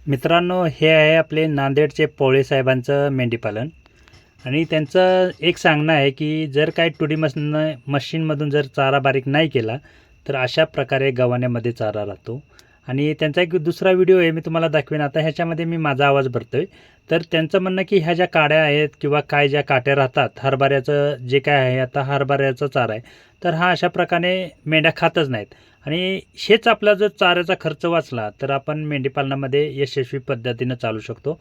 मित्रांनो, हे आहे आपले नांदेडचे पोळे साहेबांचं मेंढीपालन. आणि त्यांचं एक सांगणं आहे की जर काय टुडी मशीनमधून जर चारा बारीक नाही केला तर अशा प्रकारे गव्हाण्यामध्ये चारा राहतो. आणि त्यांचा एक दुसरा व्हिडिओ आहे, मी तुम्हाला दाखवेन आता. ह्याच्यामध्ये मी माझा आवाज भरतोय. तर त्यांचं म्हणणं की ह्या ज्या काड्या आहेत किंवा काय ज्या काट्या राहतात, हरभऱ्याचं जे काय आहे, आता हरभऱ्याचा चारा आहे, तर हा अशा प्रकारे मेंढ्या खातच नाहीत. आणि हेच आपला जर चाऱ्याचा खर्च वाचला तर आपण मेंढीपालनामध्ये यशस्वी पद्धतीनं चालू शकतो.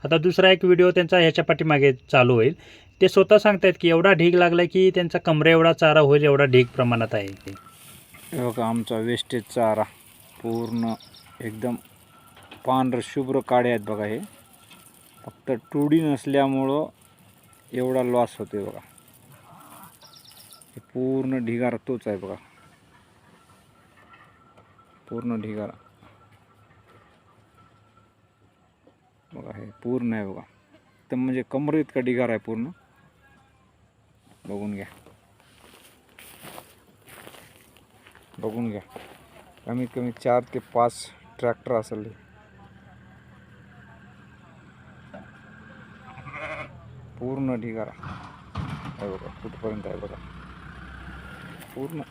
आता दुसरा एक व्हिडिओ त्यांचा ह्याच्या पाठीमागे चालू होईल. ते स्वतः सांगतायत की एवढा ढीग लागला की त्यांचा कमरे एवढा चारा होईल, एवढा ढीग प्रमाणात आहे. हे बघा आमचा वेस्टेज चारा पूर्ण एकदम पांढर शुभ्र काळे आहेत बघा. हे फक्त टुडी नसल्यामुळं एवढा लॉस होतोय बघा. हे पूर्ण ढिगारा तोच आहे बघा, पूर्ण ढिगारा बघा. हे पूर्ण आहे बघा, तर म्हणजे कमर इतका ढिगारा आहे पूर्ण. बघून घ्या, बघून घ्या. कमीत कमी 4 ते 5 ट्रॅक्टर असेल. पूर्ण ढिगारा आहे बघा, कुठपर्यंत आहे बघा पूर्ण.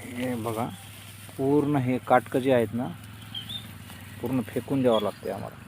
हे बघा पूर्ण हे काटकं जे आहेत ना, पूर्ण फेकून द्यावं लागते आम्हाला.